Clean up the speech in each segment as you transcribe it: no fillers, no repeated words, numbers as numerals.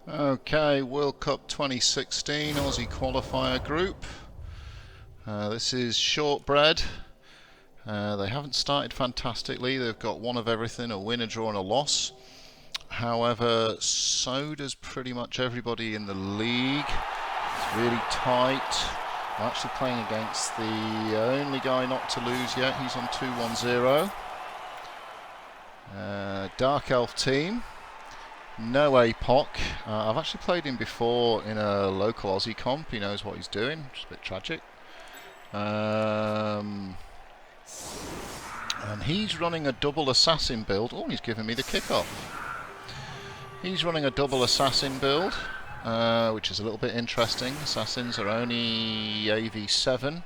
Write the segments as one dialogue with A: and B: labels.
A: Okay, World Cup 2016 Aussie Qualifier Group. This is Shortbread. They haven't started fantastically. They've got one of everything, a win, a draw and a loss. However, so does pretty much everybody in the league. It's really tight. I'm actually playing against the only guy not to lose yet. He's on 2-1-0. Dark Elf team. No APOC. I've actually played him before in a local Aussie comp. He knows what he's doing, which is a bit tragic. And he's running a double assassin build. Oh, he's giving me the kickoff. He's running a double assassin build, which is a little bit interesting. Assassins are only AV7.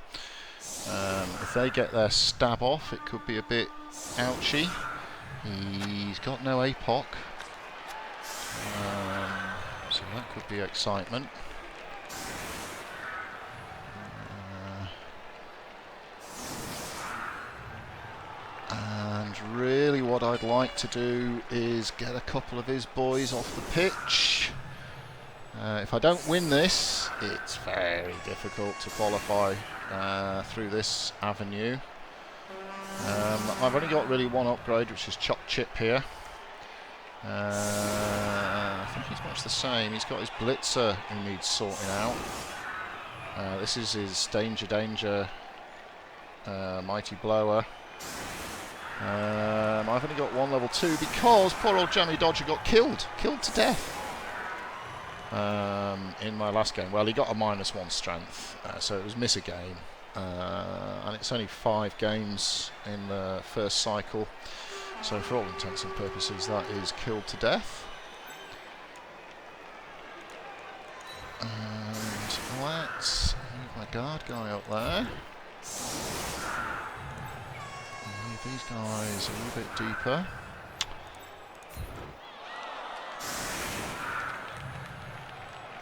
A: If they get their stab off, it could be a bit ouchy. He's got no APOC. So that could be excitement. And really what I'd like to do is get a couple of his boys off the pitch. If I don't win this, it's very difficult to qualify through this avenue. I've only got really one upgrade, which is Chop Chip here. I think he's much the same. He's got his Blitzer who needs sorting out. This is his Danger Mighty Blower. I've only got one level 2 because poor old Jammy Dodger got killed to death in my last game. Well, he got a -1 strength, so it was miss a game. And it's only 5 games in the first cycle. So for all intents and purposes, that is killed to death. And let's move my guard guy up there. Leave these guys a little bit deeper.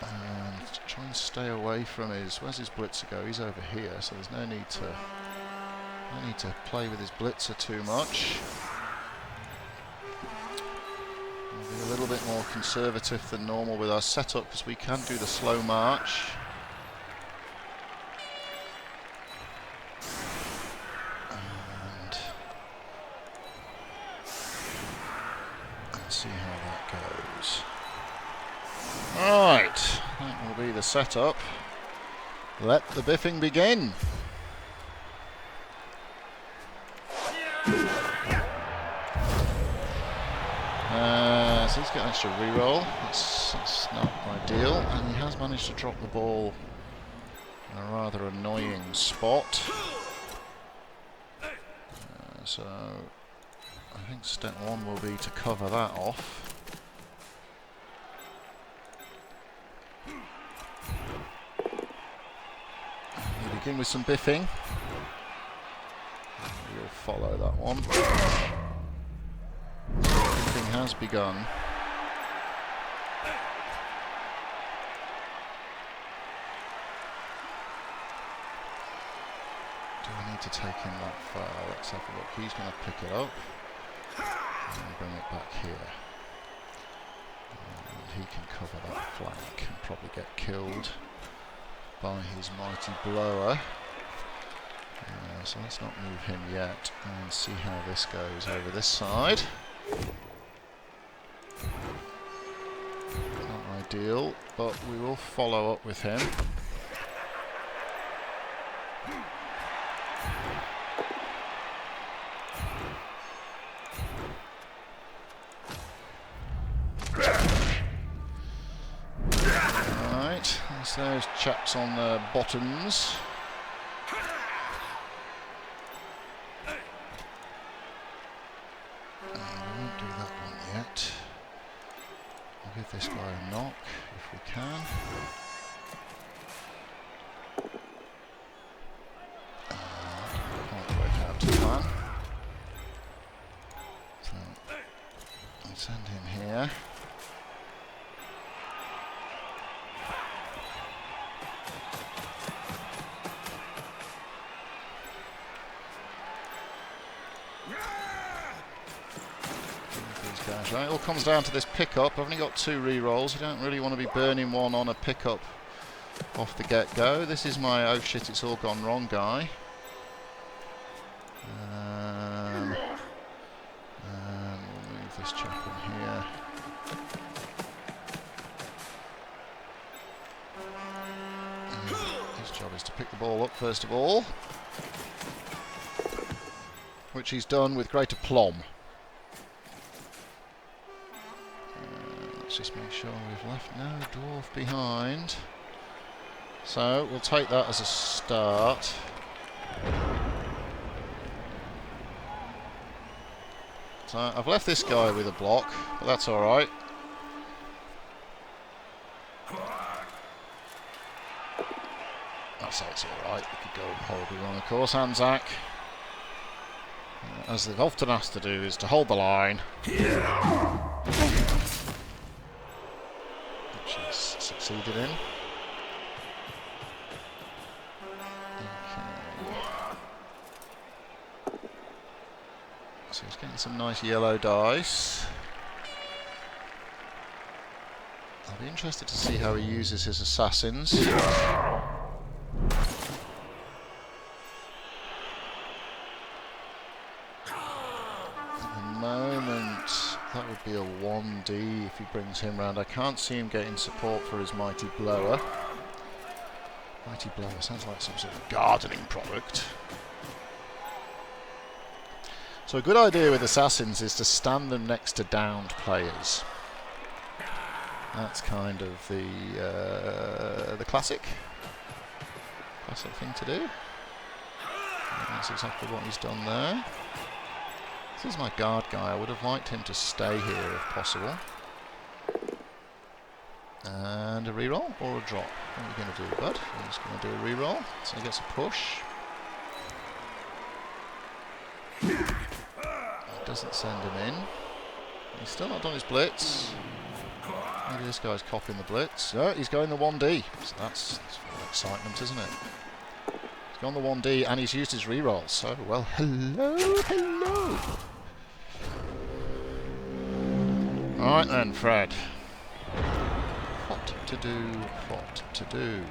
A: And try and stay away from his... Where's his Blitzer go? He's over here, so there's no need to play with his Blitzer too much. Be a little bit more conservative than normal with our setup because we can do the slow march. And let's see how that goes. Alright, that will be the setup. Let the biffing begin. So he's got an extra reroll. That's not ideal, and he has managed to drop the ball in a rather annoying spot. So I think step 1 will be to cover that off. We begin with some biffing. We'll follow that one. Has begun. Do I need to take him that far? Let's have a look. He's going to pick it up and bring it back here. And he can cover that flank and probably get killed by his mighty blower. So let's not move him yet and see how this goes over this side. Not ideal, but we will follow up with him. Alright, there's those chaps on the bottoms. I'll give this guy a knock if we can. Can't work out to plan. So I'll send him here. unfortunately. It all comes down to this pickup. I've only got 2 re-rolls. I don't really want to be burning one on a pickup off the get-go. This is my oh shit, it's all gone wrong guy. And we'll move this chap in here. His job is to pick the ball up first of all, which he's done with great aplomb. Let's just make sure we've left no dwarf behind. So we'll take that as a start. So I've left this guy with a block, but that's alright. I'll say it's alright. We could go horribly wrong, of course. Anzac, as they've often asked to do, is to hold the line. Which he's succeeded in. So he's getting some nice yellow dice. I'll be interested to see how he uses his assassins. At the moment, that would be a 1D if he brings him round. I can't see him getting support for his Mighty Blower. Mighty Blower sounds like some sort of gardening product. So a good idea with assassins is to stand them next to downed players. That's kind of the classic thing to do. And that's exactly what he's done there. This is my guard guy. I would have liked him to stay here if possible. And a reroll or a drop. What are you going to do, bud? I'm just going to do a reroll. So he gets a push. Doesn't send him in. He's still not done his blitz. Maybe this guy's copying the blitz. No, he's going the 1D. So that's full of excitement, isn't it? He's gone the 1D and he's used his reroll. So, well, hello. Alright then, Fred. What to do?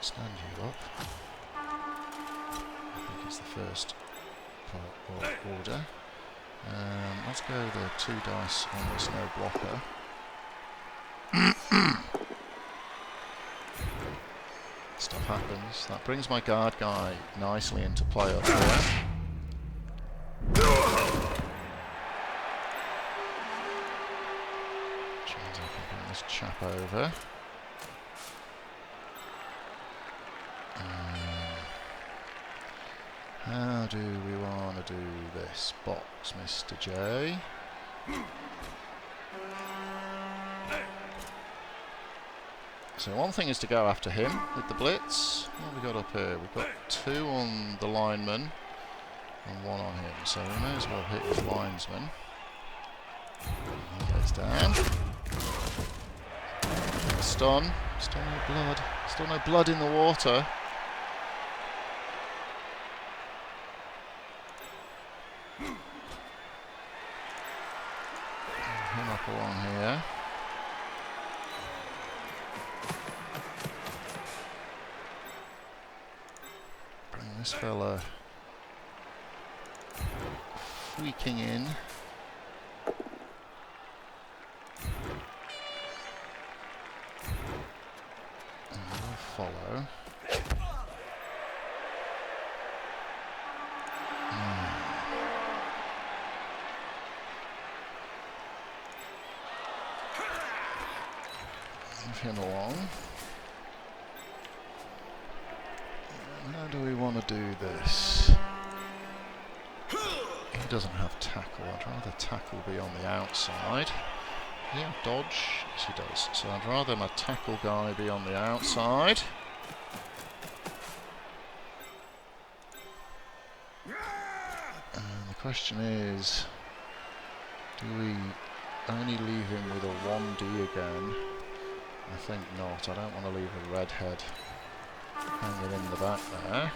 A: Stand you up. Is the first part of order. Let's go the 2 dice on this no blocker. Stuff happens. That brings my guard guy nicely into play up here. Change up and bring this chap over. How do we want to do this? Box, Mr. J. So one thing is to go after him with the blitz. What have we got up here? We've got 2 on the lineman and 1 on him. So we may as well hit his linesman. He goes down. Stun. Still no blood. Still no blood in the water. Him up along here. Bring this fella freaking in. And we'll follow. Him along. How do we want to do this? He doesn't have tackle. I'd rather tackle be on the outside. Yeah, dodge. Yes, he does. So I'd rather my tackle guy be on the outside. And the question is, do we only leave him with a 1D again? I think not. I don't want to leave a redhead hanging in the back there.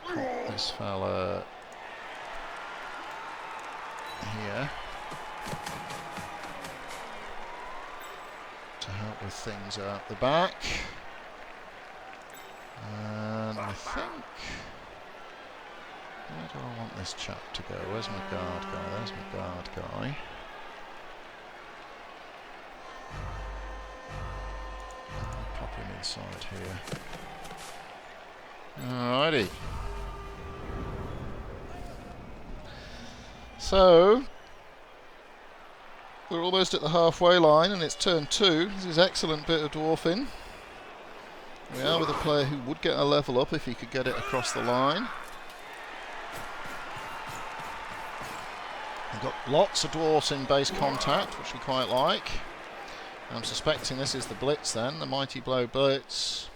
A: Pop this fella here to help with things out the back. And I think... where do I want this chap to go? Where's my guard guy? There's my guard guy. I'll pop him inside here. Alrighty. So, we're almost at the halfway line and it's turn 2. This is excellent bit of dwarfing. We are with a player who would get a level up if he could get it across the line. We've got lots of dwarfs in base contact, which we quite like. I'm suspecting this is the blitz then, the Mighty Blow blitz.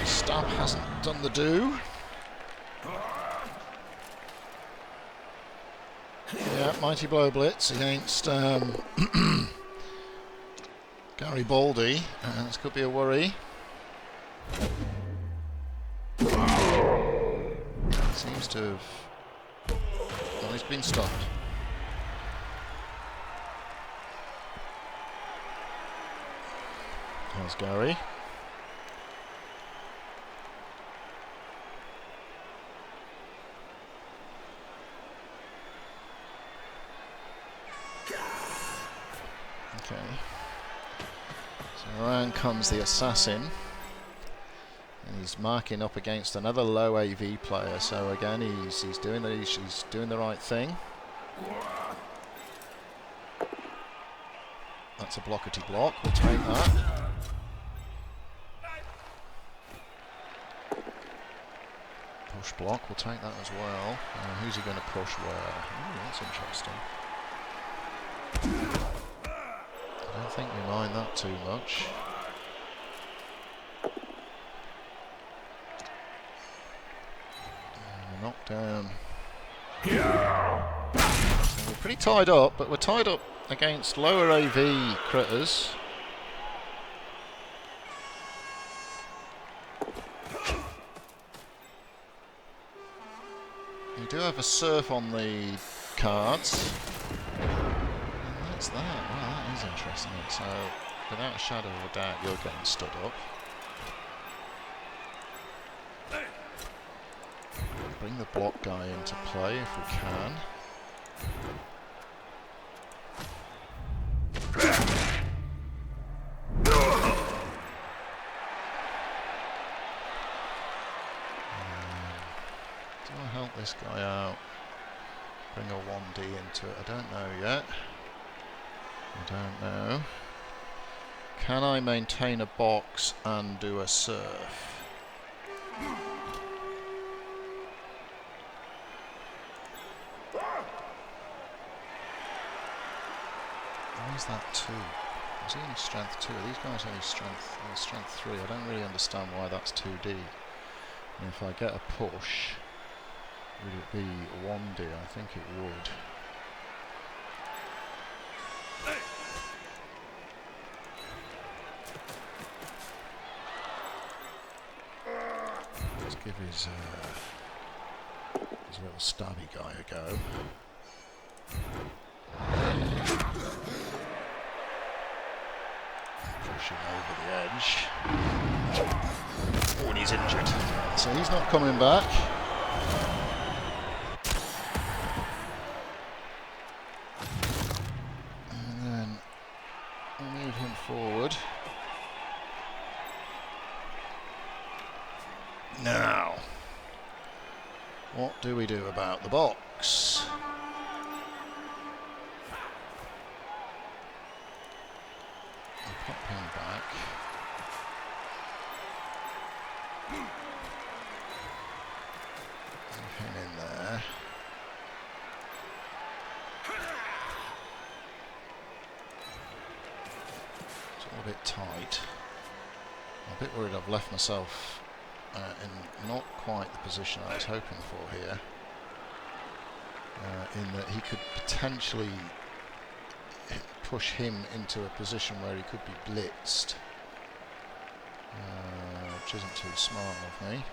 A: Stab hasn't done the do. Yeah, Mighty Blow blitz against Garibaldi. This could be a worry. Seems to have... well, he's been stopped. There's Gary. Okay. So around comes the assassin. And he's marking up against another low AV player. So again, he's doing the right thing. That's a blockety block. We'll take that. Push block. We'll take that as well. Who's he going to push where? Ooh, that's interesting. I don't think we mind that too much. Knocked down. So we're pretty tied up, but we're tied up against lower AV critters. You do have a surf on the cards. And that's that. Wow, that is interesting. So, without a shadow of a doubt, you're getting stood up. Bring the block guy into play if we can. Do I help this guy out? Bring a 1D into it? I don't know yet. I don't know. Can I maintain a box and do a surf? Why is that 2? Is he only strength 2? Are these guys only strength 3? I don't really understand why that's 2D. And if I get a push, would it be 1D? I think it would. Let's give his little stabby guy a go. Pushing over the edge. Oh, and he's injured. So he's not coming back. And then we'll move him forward. Now, what do we do about the box? Pop him back. Leave him in there. It's all a bit tight. I'm a bit worried I've left myself in not quite the position I was hoping for here. In that he could potentially push him into a position where he could be blitzed. which isn't too smart of me.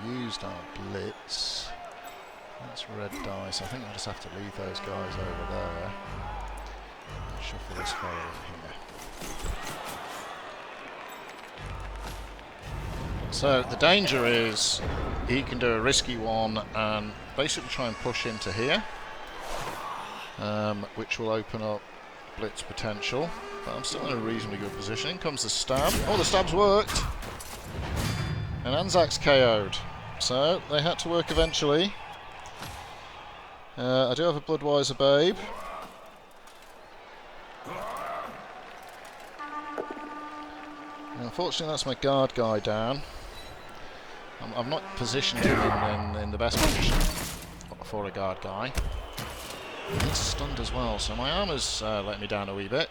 A: We used our blitz. That's red dice. I think I'll just have to leave those guys over there. Shuffle this fellow in here. So the danger is he can do a risky one and basically try and push into here, which will open up blitz potential. But I'm still in a reasonably good position. In comes the stab. Oh, the stab's worked! And Anzac's KO'd. So they had to work eventually. I do have a Bloodwiser Babe. Unfortunately, that's my guard guy down. I've not positioned him in the best position for a guard guy. He's stunned as well, so my armor's let me down a wee bit.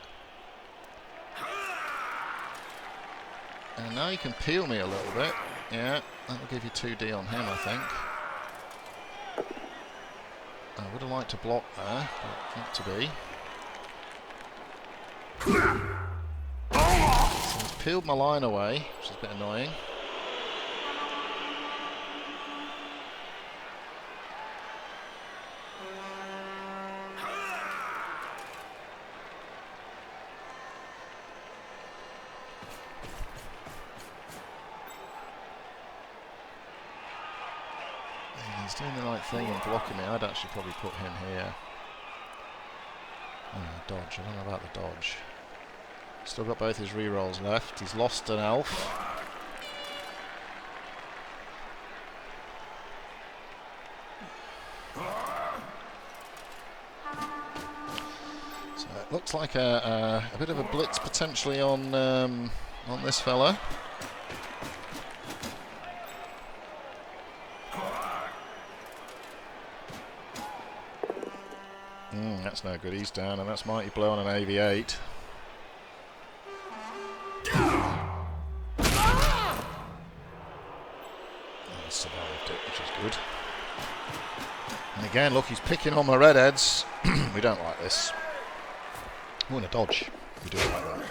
A: And now you can peel me a little bit. Yeah, that'll give you 2D on him, I think. I would have liked to block there, but not to be. So he's peeled my line away, which is a bit annoying. He's doing the right thing and blocking me. I'd actually probably put him here. Oh, dodge. I don't know about the dodge. Still got both his rerolls left. He's lost an elf. So it looks like a bit of a blitz potentially on this fella. That's no good, he's down, and that's Mighty Blow on an AV8. He survived it, which is good. And again, look, he's picking on my redheads. We don't like this. We want to dodge. We do it like that.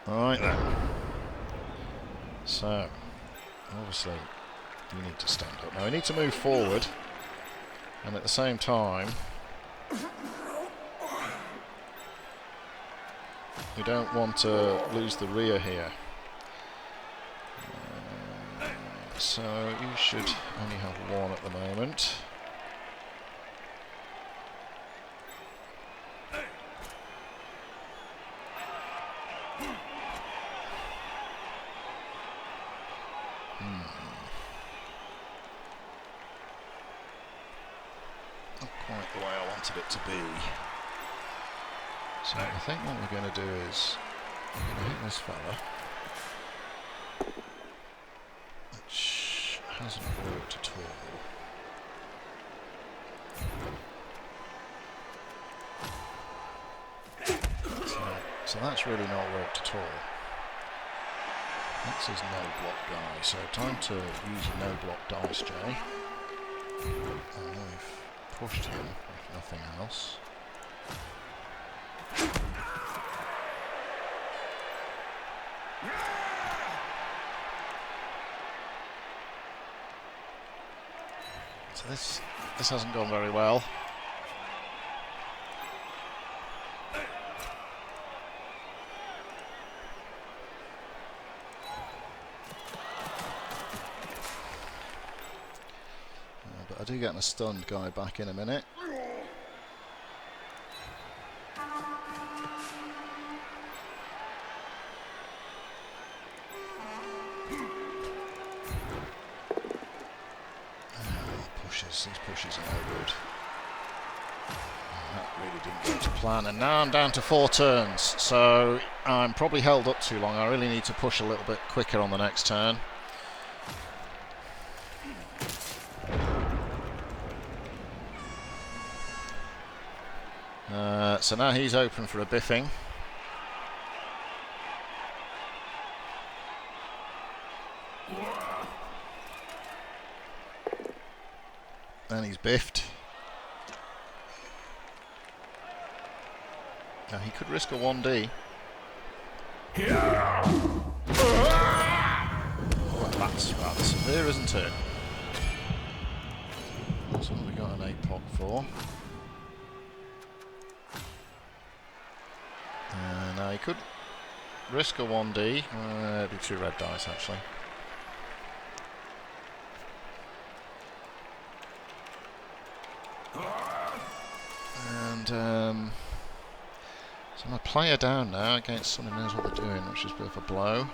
A: Alright then. So, obviously, you need to stand up. Now we need to move forward, and at the same time we don't want to lose the rear here. So you should only have one at the moment. Quite the way I wanted it to be. So I think what we're going to do is we're going to hit this fella, which hasn't worked at all. So that's really not worked at all. That's his no block guy, so time to use a no block dice, Jay. And we've pushed him, if nothing else. So this hasn't gone very well. But I do get a stunned guy back in a minute. These pushes are no good. That really didn't go to plan, and now I'm down to 4 turns, so I'm probably held up too long. I really need to push a little bit quicker on the next turn. So now he's open for a biffing. And he's biffed. Now he could risk a 1D. Well, that's rather severe, isn't it? That's what we got an APOC for. Now he could risk a 1D. It'd be 2 red dice actually. And so I'm a player down now against someone who knows what they're doing, which is a bit of a blow.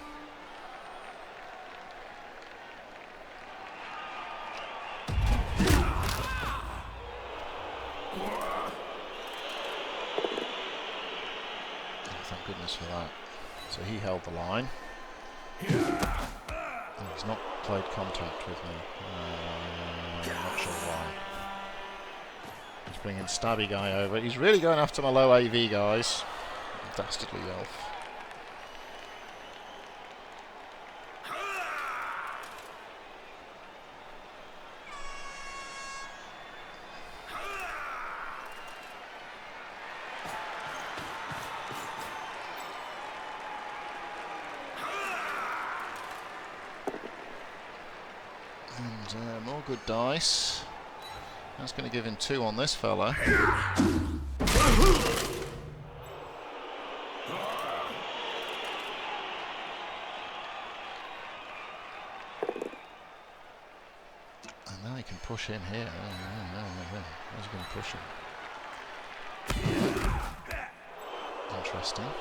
A: Thank goodness for that. So he held the line. Oh, he's not played contact with me. I'm not sure why. He's bringing Stabby Guy over. He's really going after my low AV guys. Dastardly elf. And more good dice. That's going to give him 2 on this fella. And now he can push in here. How's he going to push him? Interesting.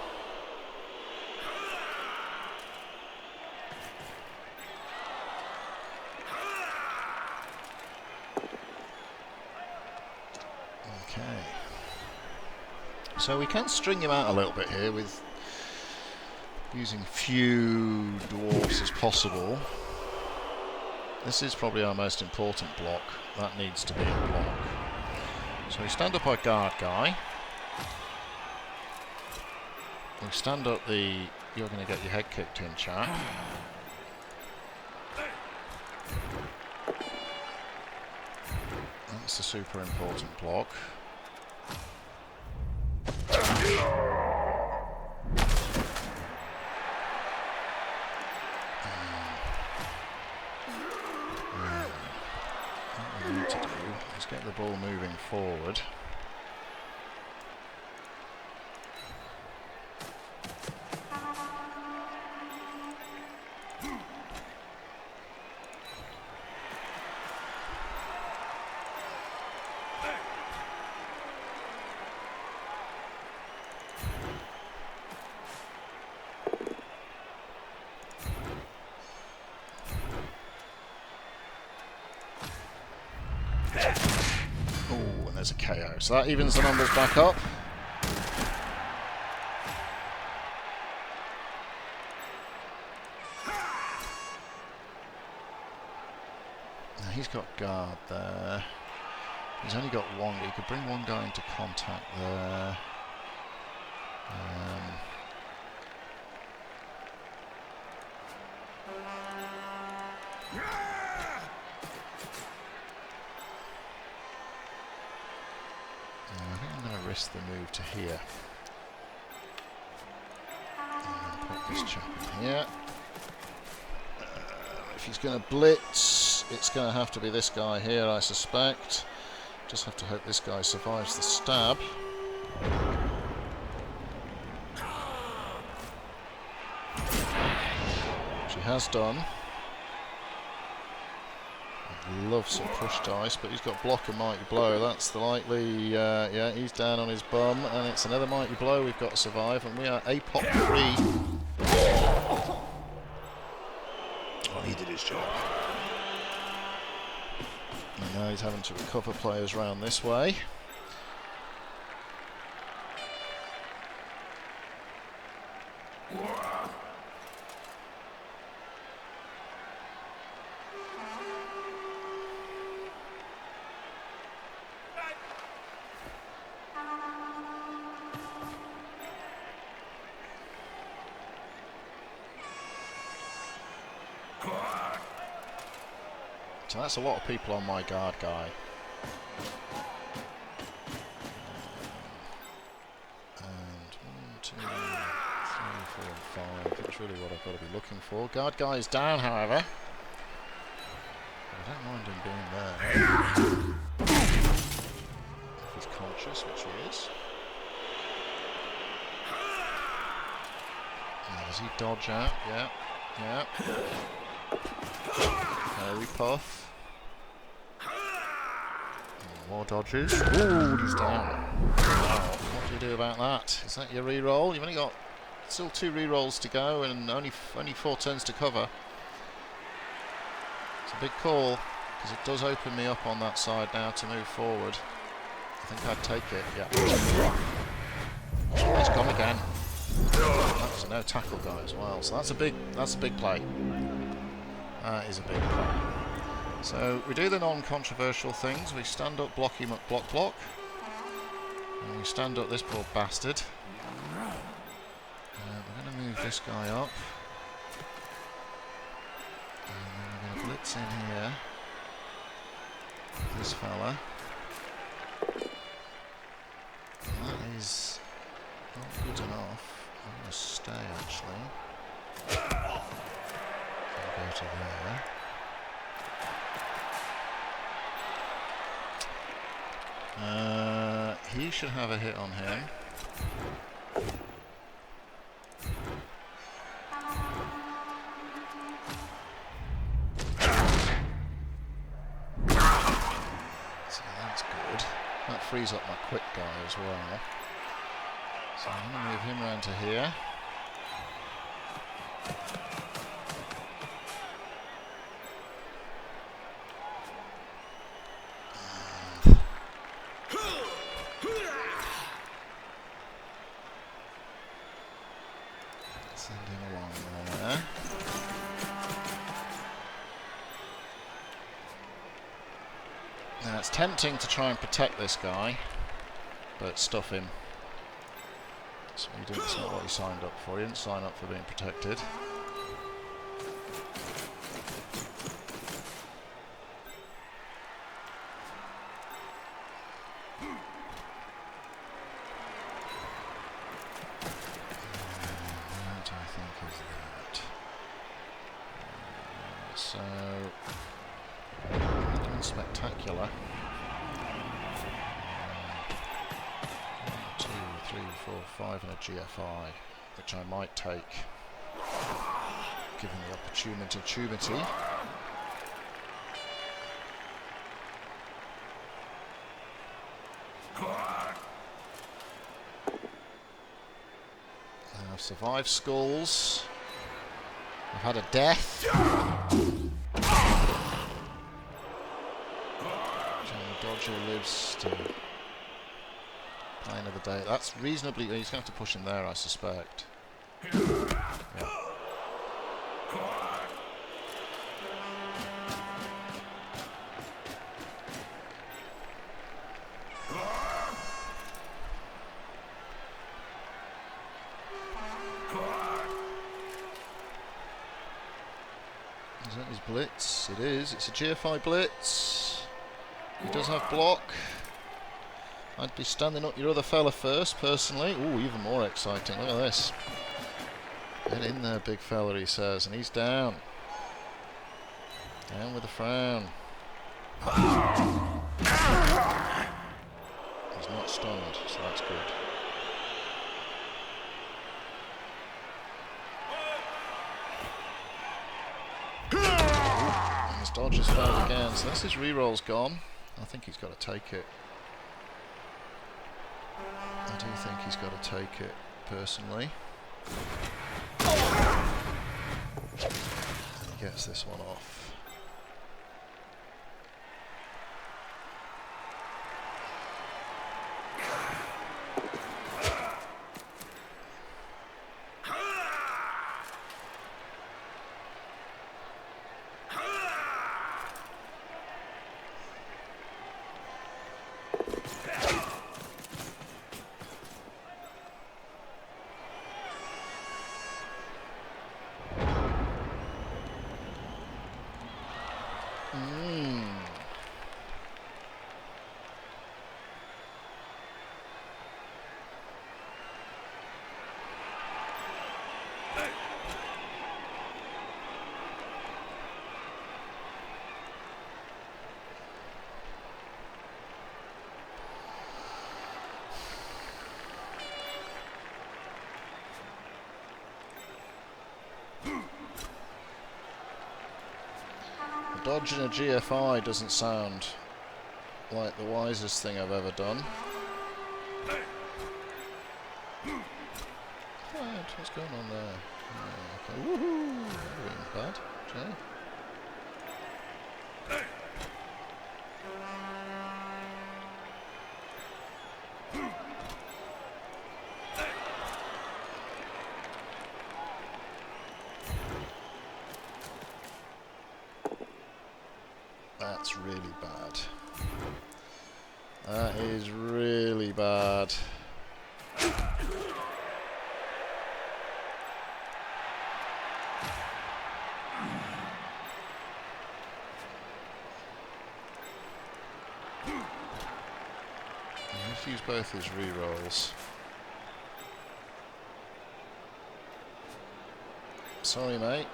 A: Okay. So we can string him out a little bit here with using few dwarfs as possible. This is probably our most important block. That needs to be a block. So we stand up our guard guy. We stand up the "you're going to get your head kicked in" chap. That's the super important block. What we need to do is get the ball moving forward. There's a KO, so that evens the numbers back up. Now he's got guard there. He's only got 1. He could bring 1 guy into contact there. The move to here. And then put this chap in here. If he's going to blitz, it's going to have to be this guy here, I suspect. Just have to hope this guy survives the stab. Which he has done. Love some push dice, but he's got block and mighty blow. That's the likely, yeah, he's down on his bum, and it's another mighty blow we've got to survive, and we are APOC 3. Well, he did his job. And now he's having to recover players round this way. So that's a lot of people on my guard guy. And 1, 2, 3, 4, 5. That's really what I've got to be looking for. Guard guy is down, however. I don't mind him being there. If he's conscious, which he is. Now, does he dodge out? Yeah. Yeah. Very puff. More dodges. Ooh, he's down. Wow, what do you do about that? Is that your re-roll? You've only got still 2 re-rolls to go and only 4 turns to cover. It's a big call because it does open me up on that side now to move forward. I think I'd take it. Yeah. Oh, he's gone again. That was a no tackle guy as well. So that's a big play. That is a big play. So we do the non-controversial things. We stand up, block him up, block, block. And we stand up this poor bastard. We're going to move this guy up. And then we're going to blitz in here. This fella. That is not good enough. I'm going to stay actually. And go to there. He should have a hit on him. So that's good. That frees up my quick guy as well. So I'm going to move him around to here. Send him along there. Now it's tempting to try and protect this guy, but stuff him. So it's not what he signed up for. He didn't sign up for being protected. So, nothing spectacular. 1, 2, 3, 4, 5 and a GFI, which I might take, given the opportunity. I've survived skulls. I've had a death. Dodger lives to play another day. That's reasonably. He's going to have to push him there, I suspect. Yeah. Is that his blitz? It is. It's a GFI blitz. He does have block. I'd be standing up your other fella first, personally. Ooh, even more exciting. Look at this. Get in there, big fella, he says. And he's down. Down with a frown. He's not stunned, so that's good. And his dodge has failed again, so that's his reroll's gone. I think he's got to take it. I do think he's got to take it, personally. And he gets this one off. Dodging a GFI doesn't sound like the wisest thing I've ever done. What's going on there? Okay. Woohoo! That would have been bad. Jay. That's really bad. That is really bad. Let's use both his re-rolls. Sorry, mate.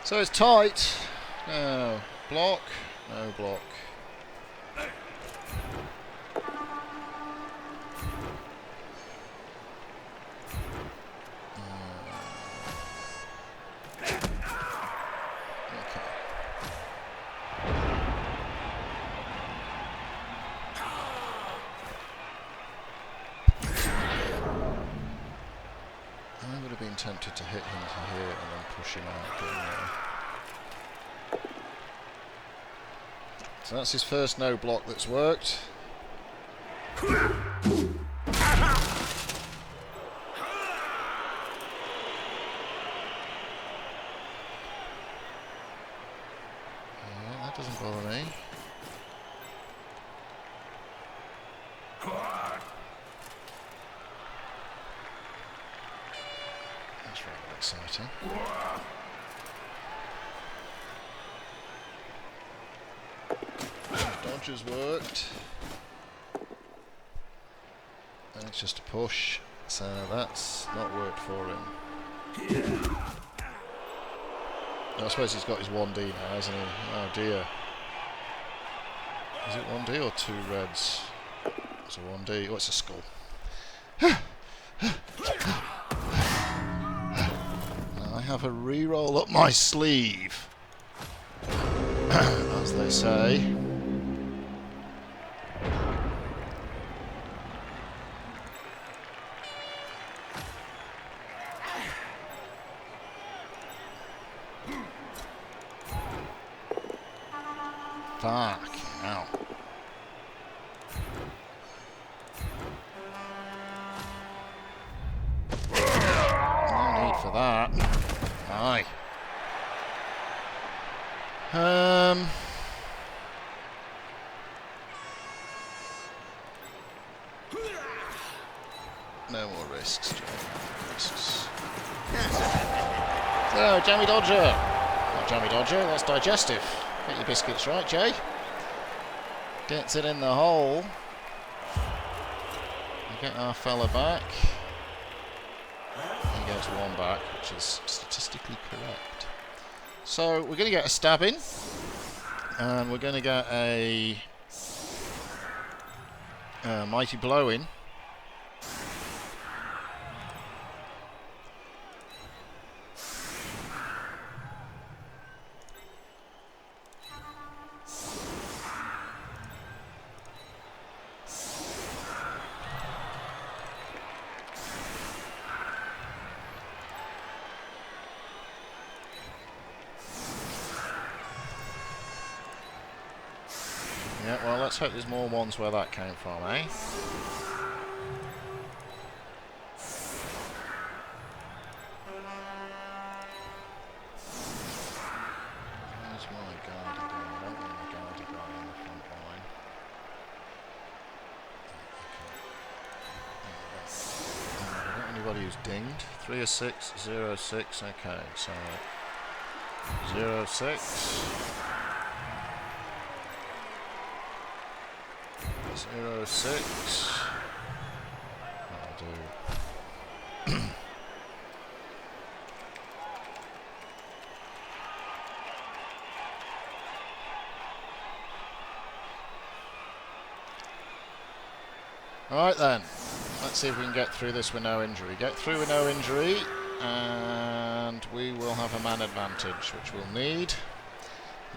A: So it's tight. No block. No block. I would have been tempted to hit him to here and then push him out. So that's his first no block that's worked. Yeah, that doesn't bother me. That's rather exciting. Dodge has worked. And it's just a push, so that's not worked for him. I suppose he's got his 1D now, hasn't he? Oh dear. Is it 1D or 2 reds? It's a 1D. Oh, it's a skull. I have a re-roll up my sleeve, as they say. Fuck, ow. No need for that. Aye. No more risks, Joe. Risks. So, Jammy Dodger. Not Jammy Dodger, that's digestive. Get your biscuits right, Jay. Gets it in the hole. We get our fella back. He gets one back, which is statistically correct. So we're going to get a stabbing, and we're going to get a mighty blowing. Yeah, well, let's hope there's more ones where that came from, eh? Where's my guardy guy? I don't want my guardy guy on the front line. anybody who's dinged. 3 of 6, 0 of 6. Okay, so 0 of 6. 0 of 6. That'll do. Alright then, let's see if we can get through this with no injury. Get through with no injury, and we will have a man advantage, which we'll need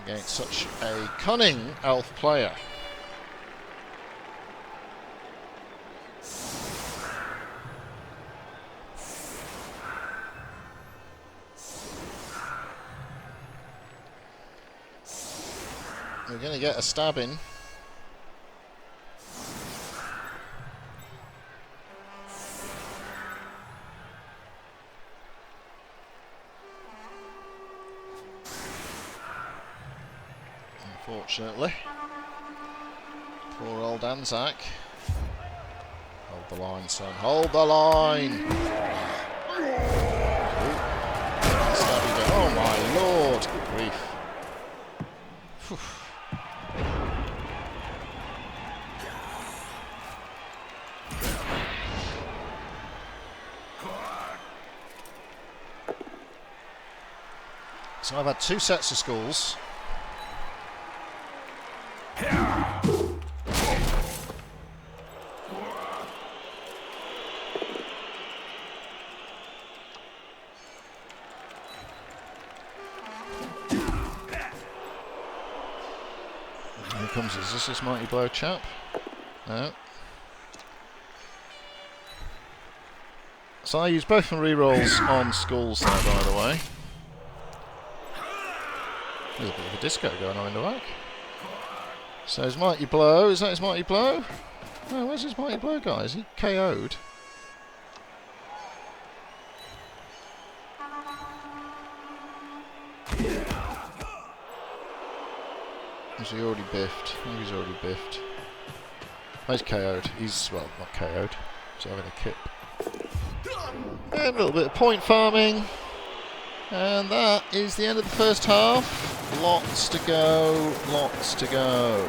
A: against such a cunning elf player. We're going to get a stabbing. Unfortunately. Poor old Anzac. Hold the line, son. Hold the line! Oh my lord! Good grief. Whew. So I've had 2 sets of schools. Here comes, is this mighty blow chap? No. So I use both my rerolls on schools there, by the way. There's a bit of a disco going on in the back. So his mighty blow, is that his mighty blow? No, where's his mighty blow, guys? He KO'd. Is he already biffed? I think he's already biffed. Oh, he's KO'd. He's, well, not KO'd. He's having a kip. And a little bit of point farming. And that is the end of the first half. Lots to go, lots to go.